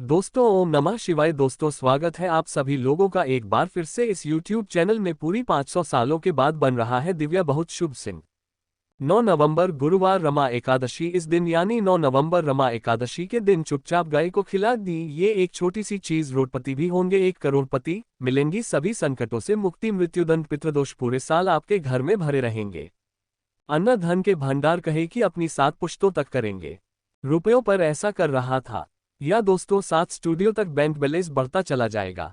दोस्तों ओम नमः शिवाय। दोस्तों स्वागत है आप सभी लोगों का एक बार फिर से इस YouTube चैनल में। पूरी 500 सालों के बाद बन रहा है दिव्या बहुत शुभ सिंह। 9 नवंबर गुरुवार रमा एकादशी। इस दिन यानी 9 नवंबर रमा एकादशी के दिन चुपचाप गाय को खिला दी ये एक छोटी सी चीज। रोडपति भी होंगे 1 करोड़पति। मिलेंगी सभी संकटों से मुक्ति। मृत्युदंड पितृदोष पूरे साल आपके घर में भरे रहेंगे। अन्न धन के भंडार कहे कि अपनी 7 पुश्तों तक करेंगे। रुपयों पर ऐसा कर रहा था या दोस्तों 7 स्टूडियो तक बैंक बैलेंस बढ़ता चला जाएगा।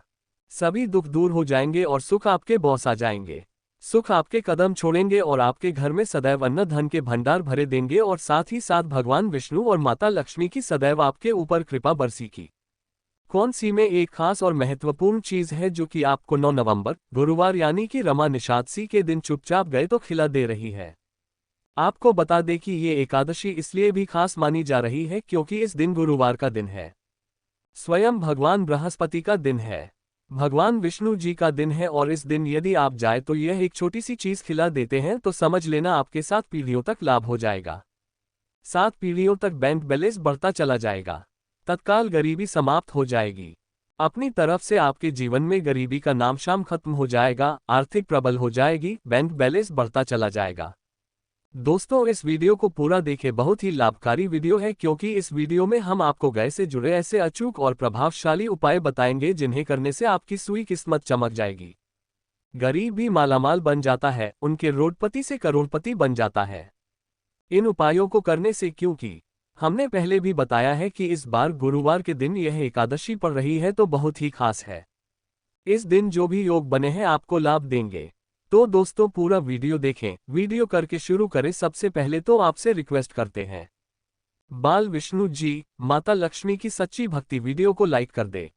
सभी दुख दूर हो जाएंगे और सुख आपके बॉस आ जाएंगे। सुख आपके कदम छोड़ेंगे और आपके घर में सदैव अन्न धन के भंडार भरे देंगे और साथ ही साथ भगवान विष्णु और माता लक्ष्मी की सदैव आपके ऊपर कृपा बरसेगी। कौन सी में एक खास और महत्वपूर्ण चीज है जो कि आपको 9 नवंबर गुरुवार यानी कि रमा निषादशी के दिन चुपचाप गए तो खिला दे रही है। आपको बता दें कि ये एकादशी इसलिए भी खास मानी जा रही है क्योंकि इस दिन गुरुवार का दिन है। स्वयं भगवान बृहस्पति का दिन है। भगवान विष्णु जी का दिन है और इस दिन यदि आप जाए तो यह एक छोटी सी चीज खिला देते हैं तो समझ लेना आपके 7 पीढ़ियों तक लाभ हो जाएगा। 7 पीढ़ियों तक बैंक बैलेंस बढ़ता चला जाएगा। तत्काल गरीबी समाप्त हो जाएगी। अपनी तरफ से आपके जीवन में गरीबी का नाम शाम खत्म हो जाएगा। आर्थिक प्रबल हो जाएगी। बैंक बैलेंस बढ़ता चला जाएगा। दोस्तों इस वीडियो को पूरा देखें। बहुत ही लाभकारी वीडियो है क्योंकि इस वीडियो में हम आपको गाय से जुड़े ऐसे अचूक और प्रभावशाली उपाय बताएंगे जिन्हें करने से आपकी सुई किस्मत चमक जाएगी। गरीब भी मालामाल बन जाता है, उनके रोडपति से करोड़पति बन जाता है इन उपायों को करने से। क्योंकि हमने पहले भी बताया है कि इस बार गुरुवार के दिन यह एकादशी पड़ रही है तो बहुत ही खास है। इस दिन जो भी योग बने हैं आपको लाभ देंगे। तो दोस्तों पूरा वीडियो देखें। वीडियो करके शुरू करें। सबसे पहले तो आपसे रिक्वेस्ट करते हैं बाल विष्णु जी माता लक्ष्मी की सच्ची भक्ति वीडियो को लाइक कर दे।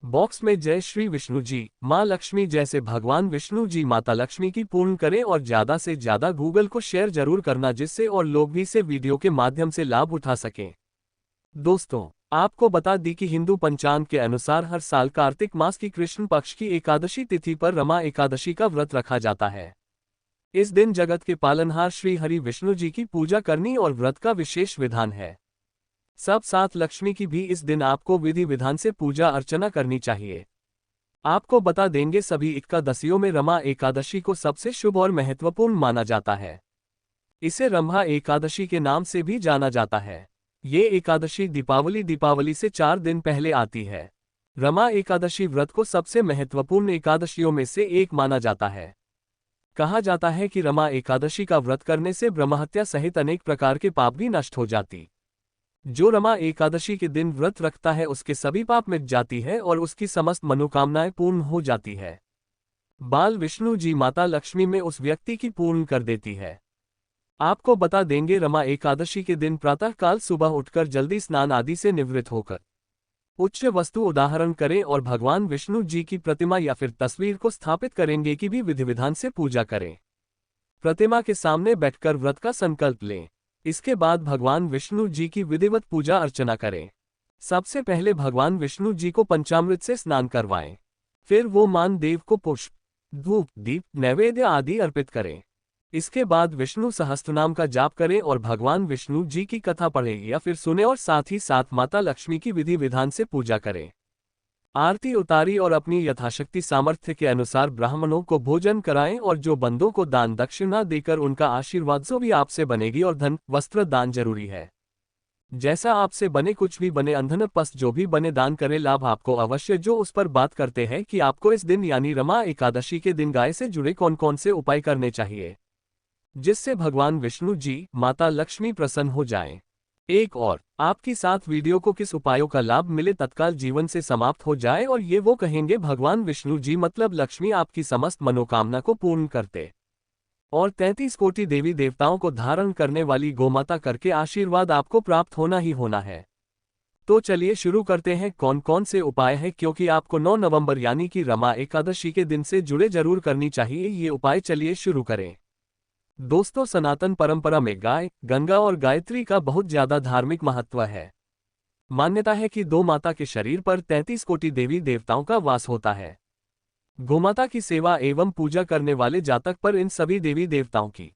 बॉक्स में जय श्री विष्णु जी माँ लक्ष्मी जैसे भगवान विष्णु जी माता लक्ष्मी की पूर्ण करें और ज्यादा से ज्यादा गूगल को शेयर जरूर करना जिससे और लोग भी इसे वीडियो के माध्यम से लाभ उठा सकें। दोस्तों आपको बता दी कि हिंदू पंचांग के अनुसार हर साल कार्तिक मास की कृष्ण पक्ष की एकादशी तिथि पर रमा एकादशी का व्रत रखा जाता है। इस दिन जगत के पालनहार श्री हरि विष्णु जी की पूजा करनी और व्रत का विशेष विधान है। सब साथ लक्ष्मी की भी इस दिन आपको विधि विधान से पूजा अर्चना करनी चाहिए। आपको बता देंगे सभी एकादशियों में रमा एकादशी को सबसे शुभ और महत्वपूर्ण माना जाता है। इसे रंभा एकादशी के नाम से भी जाना जाता है। ये एकादशी दीपावली से 4 दिन पहले आती है। रमा एकादशी व्रत को सबसे महत्वपूर्ण एकादशियों में से एक माना जाता है। कहा जाता है कि रमा एकादशी का व्रत करने से ब्रह्महत्या सहित अनेक प्रकार के पाप भी नष्ट हो जाती। जो रमा एकादशी के दिन व्रत रखता है उसके सभी पाप मिट जाती है और उसकी समस्त मनोकामनाएं पूर्ण हो जाती है। बाल विष्णु जी माता लक्ष्मी में उस व्यक्ति की पूर्ण कर देती है। आपको बता देंगे रमा एकादशी के दिन प्रातःकाल सुबह उठकर जल्दी स्नान आदि से निवृत्त होकर उच्च वस्तु उदाहरण करें और भगवान विष्णु जी की प्रतिमा या फिर तस्वीर को स्थापित करेंगे कि भी विधि विधान से पूजा करें। प्रतिमा के सामने बैठकर व्रत का संकल्प लें। इसके बाद भगवान विष्णु जी की विधिवत पूजा अर्चना करें। सबसे पहले भगवान विष्णु जी को पंचामृत से स्नान करवाएं। फिर वो मान देव को पुष्प धूप दीप नैवेद्य आदि अर्पित करें। इसके बाद विष्णु सहस्त्रनाम का जाप करें और भगवान विष्णु जी की कथा पढ़ें या फिर सुने और साथ ही साथ माता लक्ष्मी की विधि विधान से पूजा करें। आरती उतारी और अपनी यथाशक्ति सामर्थ्य के अनुसार ब्राह्मणों को भोजन कराएं और जो बंदों को दान दक्षिणा देकर उनका आशीर्वाद सो भी आपसे बनेगी। और धन वस्त्र दान जरूरी है। जैसा आपसे बने कुछ भी बने अंधन पस्त जो भी बने दान करें लाभ आपको अवश्य। जो उस पर बात करते हैं कि आपको इस दिन यानी रमा एकादशी के दिन गाय से जुड़े कौन कौन से उपाय करने चाहिए जिससे भगवान विष्णु जी माता लक्ष्मी प्रसन्न हो जाएं। एक और आपकी साथ वीडियो को किस उपायों का लाभ मिले तत्काल जीवन से समाप्त हो जाए और ये वो कहेंगे भगवान विष्णु जी मतलब लक्ष्मी आपकी समस्त मनोकामना को पूर्ण करते और 33 कोटि देवी देवताओं को धारण करने वाली गोमाता करके आशीर्वाद आपको प्राप्त होना ही होना है। तो चलिए शुरू करते हैं कौन कौन से उपाय हैं क्योंकि आपको 9 नवंबर यानी कि रमा एकादशी के दिन से जुड़े जरूर करनी चाहिए ये उपाय। चलिए शुरू करें। दोस्तों सनातन परंपरा में गाय गंगा और गायत्री का बहुत ज्यादा धार्मिक महत्व है। मान्यता है कि दो माता के शरीर पर 33 कोटि देवी देवताओं का वास होता है। गोमाता की सेवा एवं पूजा करने वाले जातक पर इन सभी देवी देवताओं की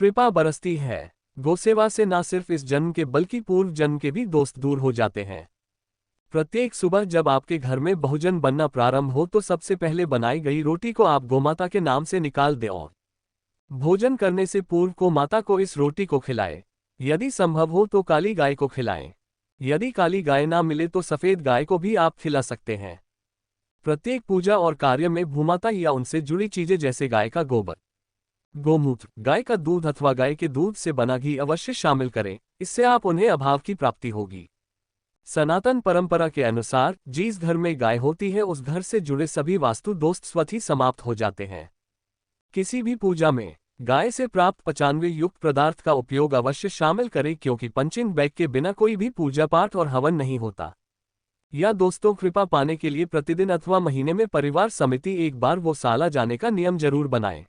कृपा बरसती है। गोसेवा से न सिर्फ इस जन्म के बल्कि पूर्व जन्म के भी दोस्त दूर हो जाते हैं। प्रत्येक सुबह जब आपके घर में भोजन बनना प्रारंभ हो तो सबसे पहले बनाई गई रोटी को आप गोमाता के नाम से निकाल दें और भोजन करने से पूर्व को माता को इस रोटी को खिलाएं। यदि संभव हो तो काली गाय को खिलाएं। यदि काली गाय ना मिले तो सफेद गाय को भी आप खिला सकते हैं। प्रत्येक पूजा और कार्य में भूमाता या उनसे जुड़ी चीजें जैसे गाय का गोबर, गोमूत्र, गाय का दूध अथवा गाय के दूध से बना घी अवश्य शामिल करें, इससे आप उन्हें अभाव की प्राप्ति होगी। सनातन परंपरा के अनुसार जिस घर में गाय होती है उस घर से जुड़े सभी वास्तु दोष स्वतः ही समाप्त हो जाते हैं। किसी भी पूजा में गाय से प्राप्त 95 युक्त पदार्थ का उपयोग अवश्य शामिल करें, क्योंकि पंचिंग बैग के बिना कोई भी पूजा पाठ और हवन नहीं होता। या दोस्तों, कृपा पाने के लिए प्रतिदिन अथवा महीने में परिवार समिति एक बार वो साला जाने का नियम जरूर बनाएं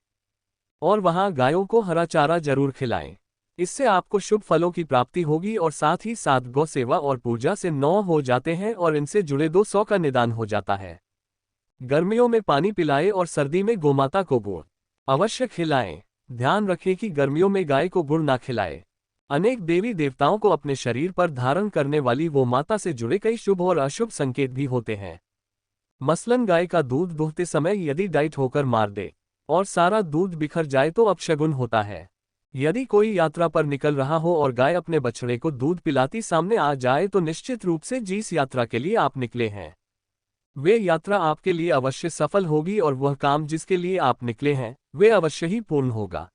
और वहां गायों को हरा चारा जरूर खिलाएं। इससे आपको शुभ फलों की प्राप्ति होगी और साथ ही साथ गौ सेवा और पूजा से 9 हो जाते हैं और इनसे जुड़े 200 का निदान हो जाता है। गर्मियों में पानी पिलाएं और सर्दी में गोमाता को गुड़ अवश्य खिलाएं। ध्यान रखें कि गर्मियों में गाय को गुड़ ना खिलाएं। अनेक देवी देवताओं को अपने शरीर पर धारण करने वाली वो माता से जुड़े कई शुभ और अशुभ संकेत भी होते हैं। मसलन गाय का दूध दुहते समय यदि डाइट होकर मार दे और सारा दूध बिखर जाए तो अपशगुन होता है। यदि कोई यात्रा पर निकल रहा हो और गाय अपने बछड़े को दूध पिलाती सामने आ जाए तो निश्चित रूप से जिस यात्रा के लिए आप निकले हैं वे यात्रा आपके लिए अवश्य सफल होगी और वह काम जिसके लिए आप निकले हैं वे अवश्य ही पूर्ण होगा।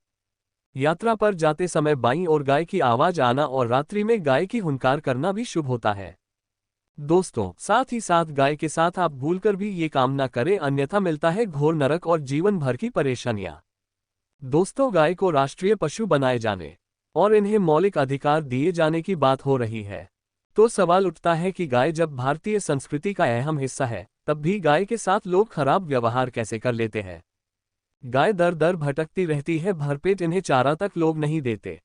यात्रा पर जाते समय बाईं ओर गाय की आवाज आना और रात्रि में गाय की हुंकार करना भी शुभ होता है। दोस्तों, साथ ही साथ गाय के साथ आप भूलकर भी ये काम ना करें, अन्यथा मिलता है घोर नरक और जीवन भर की परेशानियां। दोस्तों, गाय को राष्ट्रीय पशु बनाए जाने और इन्हें मौलिक अधिकार दिए जाने की बात हो रही है तो सवाल उठता है कि गाय जब भारतीय संस्कृति का अहम हिस्सा है तब भी गाय के साथ लोग खराब व्यवहार कैसे कर लेते हैं। गाय दर दर भटकती रहती है, भरपेट इन्हें चारा तक लोग नहीं देते।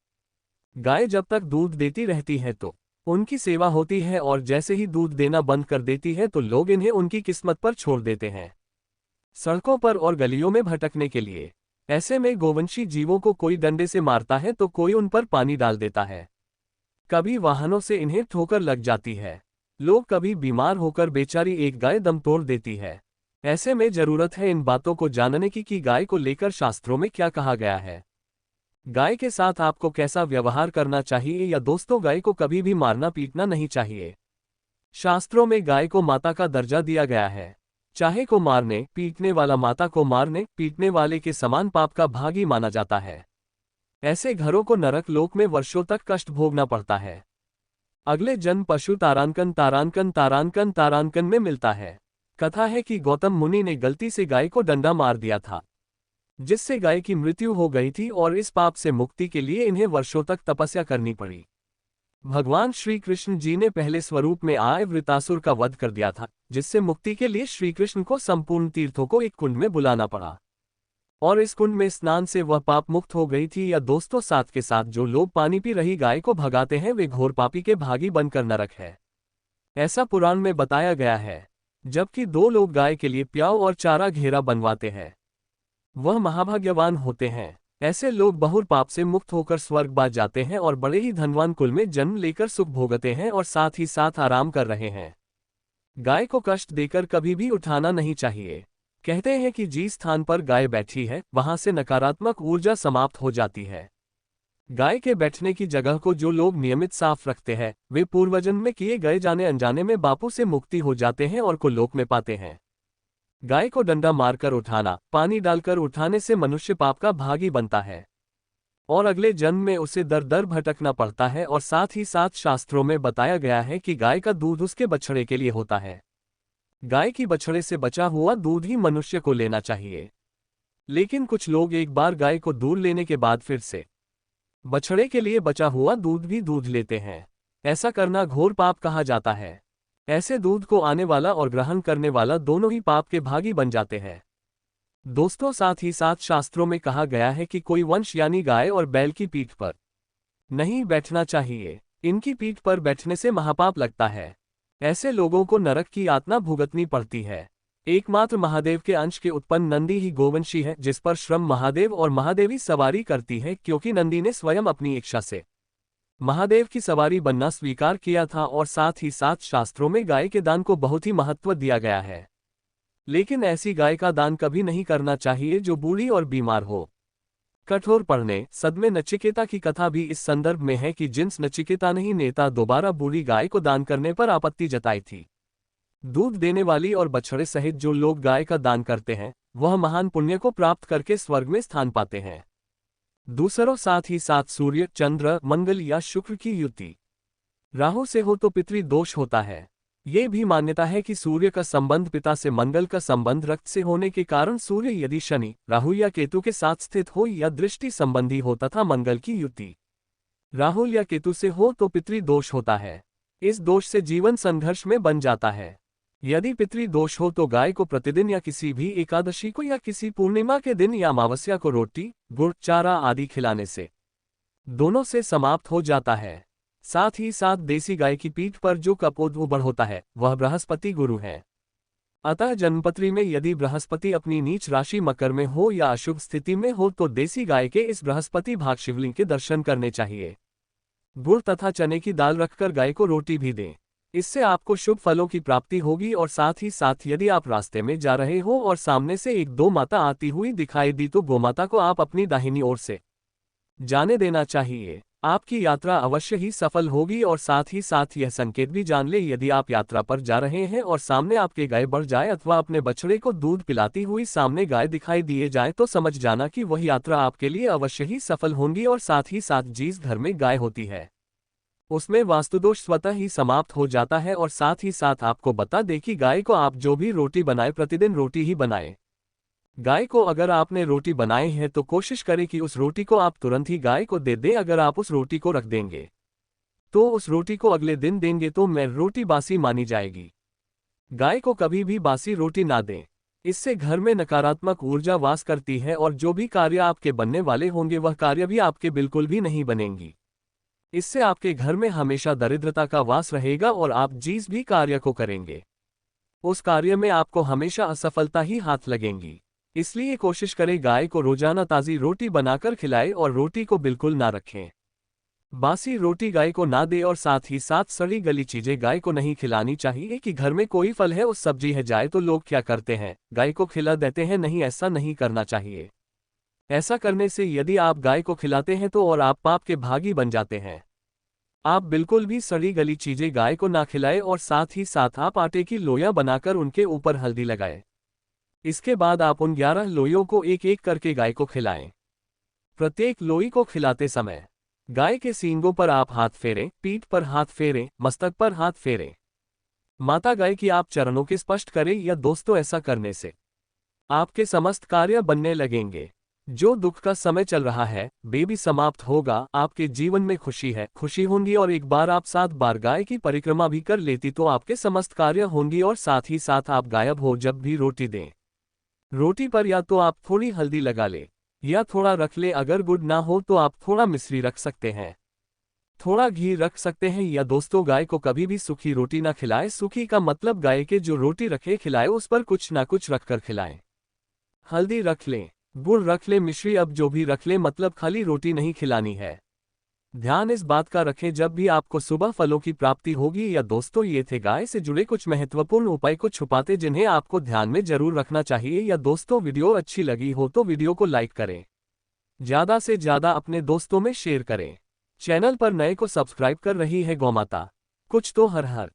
गाय जब तक दूध देती रहती है तो उनकी सेवा होती है और जैसे ही दूध देना बंद कर देती है तो लोग इन्हें उनकी किस्मत पर छोड़ देते हैं, सड़कों पर और गलियों में भटकने के लिए। ऐसे में गोवंशी जीवों को कोई डंडे से मारता है तो कोई उन पर पानी डाल देता है, कभी वाहनों से इन्हें ठोकर लग जाती है, लोग कभी बीमार होकर बेचारी एक गाय दम तोड़ देती है। ऐसे में जरूरत है इन बातों को जानने की कि गाय को लेकर शास्त्रों में क्या कहा गया है, गाय के साथ आपको कैसा व्यवहार करना चाहिए। या दोस्तों, गाय को कभी भी मारना पीटना नहीं चाहिए। शास्त्रों में गाय को माता का दर्जा दिया गया है। चाहे को मारने पीटने वाला माता को मारने पीटने वाले के समान पाप का भागी माना जाता है। ऐसे घरों को नरक लोक में वर्षों तक कष्ट भोगना पड़ता है। अगले जन्म पशु तारांकन तारांकन तारांकन तारांकन में मिलता है। कथा है कि गौतम मुनि ने गलती से गाय को डंडा मार दिया था, जिससे गाय की मृत्यु हो गई थी और इस पाप से मुक्ति के लिए इन्हें वर्षों तक तपस्या करनी पड़ी। भगवान श्री कृष्ण जी ने पहले स्वरूप में आए वृतासुर का वध कर दिया था, जिससे मुक्ति के लिए श्री कृष्ण को संपूर्ण तीर्थों को एक कुंड में बुलाना पड़ा और इस कुंड में स्नान से वह पाप मुक्त हो गई थी। या दोस्तों, साथ के साथ जो लोग पानी पी रही गाय को भगाते हैं वे घोर पापी के भागी बनकर नरक है, ऐसा पुराण में बताया गया है। जबकि 2 लोग गाय के लिए प्याऊ और चारा घेरा बनवाते हैं वह महाभाग्यवान होते हैं। ऐसे लोग बहुर पाप से मुक्त होकर स्वर्ग बाज जाते हैं और बड़े ही धनवान कुल में जन्म लेकर सुख भोगते हैं और साथ ही साथ आराम कर रहे हैं। गाय को कष्ट देकर कभी भी उठाना नहीं चाहिए। कहते हैं कि जिस स्थान पर गाय बैठी है वहां से नकारात्मक ऊर्जा समाप्त हो जाती है। गाय के बैठने की जगह को जो लोग नियमित साफ रखते हैं वे पूर्वजन्म में किए गए जाने अनजाने में बापू से मुक्ति हो जाते हैं और को लोक में पाते हैं। गाय को डंडा मारकर उठाना, पानी डालकर उठाने से मनुष्य पाप का भागी बनता है और अगले जन्म में उसे दर दर भटकना पड़ता है। और साथ ही साथ शास्त्रों में बताया गया है कि गाय का दूध उसके बछड़े के लिए होता है। गाय की बछड़े से बचा हुआ दूध ही मनुष्य को लेना चाहिए, लेकिन कुछ लोग एक बार गाय को दूध लेने के बाद फिर से बछड़े के लिए बचा हुआ दूध भी दूध लेते हैं। ऐसा करना घोर पाप कहा जाता है। ऐसे दूध को आने वाला और ग्रहण करने वाला दोनों ही पाप के भागी बन जाते हैं। दोस्तों, साथ ही साथ शास्त्रों में कहा गया है कि कोई वंश यानी गाय और बैल की पीठ पर नहीं बैठना चाहिए। इनकी पीठ पर बैठने से महापाप लगता है। ऐसे लोगों को नरक की यातना भुगतनी पड़ती है। एकमात्र महादेव के अंश के उत्पन्न नंदी ही गोवंशी है, जिस पर श्रम महादेव और महादेवी सवारी करती है, क्योंकि नंदी ने स्वयं अपनी इच्छा से महादेव की सवारी बनना स्वीकार किया था और साथ ही साथ शास्त्रों में गाय के दान को बहुत ही महत्व दिया गया है। लेकिन ऐसी गाय का दान कभी नहीं करना चाहिए जो बूढ़ी और बीमार हो। कठोर पढ़ने सदमे नचिकेता की कथा भी इस संदर्भ में है कि जिन्स नचिकेता ने ही नेता दोबारा बूढ़ी गाय को दान करने पर आपत्ति जताई थी। दूध देने वाली और बछड़े सहित जो लोग गाय का दान करते हैं वह महान पुण्य को प्राप्त करके स्वर्ग में स्थान पाते हैं। दूसरों साथ ही साथ सूर्य, चंद्र, मंगल या शुक्र की युति राहु से हो तो पितृ दोष होता है। ये भी मान्यता है कि सूर्य का संबंध पिता से, मंगल का संबंध रक्त से होने के कारण सूर्य यदि शनि, राहु या केतु के साथ स्थित हो या दृष्टि संबंधी हो तथा मंगल की युति राहुल या केतु से हो तो पितृ दोष होता है। इस दोष से जीवन संघर्ष में बन जाता है। यदि पितृ दोष हो तो गाय को प्रतिदिन या किसी भी एकादशी को या किसी पूर्णिमा के दिन या अमावस्या को रोटी, गुड़, चारा आदि खिलाने से दोनों से समाप्त हो जाता है। साथ ही साथ देसी गाय की पीठ पर जो कपोद्भूषण होता है वह बृहस्पति गुरु है। अतः जन्मपत्री में यदि बृहस्पति अपनी नीच राशि मकर में हो या अशुभ स्थिति में हो तो देसी गाय के इस बृहस्पति भाग शिवलिंग के दर्शन करने चाहिए। गुड़ तथा चने की दाल रखकर गाय को रोटी भी दें। इससे आपको शुभ फलों की प्राप्ति होगी। और साथ ही साथ यदि आप रास्ते में जा रहे हो और सामने से एक दो माता आती हुई दिखाई दी तो गोमाता को आप अपनी दाहिनी ओर से जाने देना चाहिए। आपकी यात्रा अवश्य ही सफल होगी। और साथ ही साथ यह संकेत भी जान ले, यदि आप यात्रा पर जा रहे हैं और सामने आपके गाय बढ़ जाए अथवा अपने बछड़े को दूध पिलाती हुई सामने गाय दिखाई दिए जाए तो समझ जाना कि वह यात्रा आपके लिए अवश्य ही सफल होगी। और साथ ही साथ जिस घर में गाय होती है उसमें वास्तुदोष स्वतः ही समाप्त हो जाता है। और साथ ही साथ आपको बता दें कि गाय को आप जो भी रोटी बनाए प्रतिदिन रोटी ही बनाएं। गाय को अगर आपने रोटी बनाई है तो कोशिश करें कि उस रोटी को आप तुरंत ही गाय को दे दें। अगर आप उस रोटी को रख देंगे तो उस रोटी को अगले दिन देंगे तो मैं रोटी बासी मानी जाएगी। गाय को कभी भी बासी रोटी ना दें। इससे घर में नकारात्मक ऊर्जा वास करती है और जो भी कार्य आपके बनने वाले होंगे वह कार्य भी आपके बिल्कुल भी नहीं बनेंगी। इससे आपके घर में हमेशा दरिद्रता का वास रहेगा और आप जिस भी कार्य को करेंगे उस कार्य में आपको हमेशा असफलता ही हाथ लगेंगी। इसलिए कोशिश करें गाय को रोजाना ताज़ी रोटी बनाकर खिलाएं और रोटी को बिल्कुल ना रखें। बासी रोटी गाय को ना दे और साथ ही साथ सड़ी गली चीजें गाय को नहीं खिलानी चाहिए। कि घर में कोई फल है उस सब्जी है जाए तो लोग क्या करते हैं गाय को खिला देते हैं। नहीं, ऐसा नहीं करना चाहिए। ऐसा करने से यदि आप गाय को खिलाते हैं तो और आप पाप के भागी बन जाते हैं। आप बिल्कुल भी सड़ी गली चीजें गाय को ना खिलाएं और साथ ही साथ आप आटे की लोइयां बनाकर उनके ऊपर हल्दी लगाएं। इसके बाद आप उन 11 लोइयों को एक एक करके गाय को खिलाएं। प्रत्येक लोई को खिलाते समय गाय के सींगों पर आप हाथ फेरें, पीठ पर हाथ फेरें, मस्तक पर हाथ फेरें। माता गाय की आप चरणों के स्पर्श करें। या दोस्तों, ऐसा करने से आपके समस्त कार्य बनने लगेंगे। जो दुख का समय चल रहा है वे भी समाप्त होगा। आपके जीवन में खुशी होंगी। और एक बार आप 7 बार गाय की परिक्रमा भी कर लेती तो आपके समस्त कार्य होंगी। और साथ ही साथ आप गायब हो जब भी रोटी दें, रोटी पर या तो आप थोड़ी हल्दी लगा ले या थोड़ा रख ले। अगर गुड़ ना हो तो आप थोड़ा मिश्री रख सकते हैं, थोड़ा घी रख सकते हैं। या दोस्तों, गाय को कभी भी सूखी रोटी ना खिलाएं। सूखी का मतलब गाय के जो रोटी रखे खिलाए उस पर कुछ ना कुछ रखकर खिलाएं। हल्दी रख लें, गुड़ रख ले, मिश्री अब जो भी रख ले, मतलब खाली रोटी नहीं खिलानी है। ध्यान इस बात का रखें जब भी आपको सुबह फलों की प्राप्ति होगी। या दोस्तों, ये थे गाय से जुड़े कुछ महत्वपूर्ण उपाय को छुपाते जिन्हें आपको ध्यान में जरूर रखना चाहिए। या दोस्तों, वीडियो अच्छी लगी हो तो वीडियो को लाइक करें, ज्यादा से ज्यादा अपने दोस्तों में शेयर करें। चैनल पर नए को सब्सक्राइब कर रही है गौमाता। कुछ तो हर हर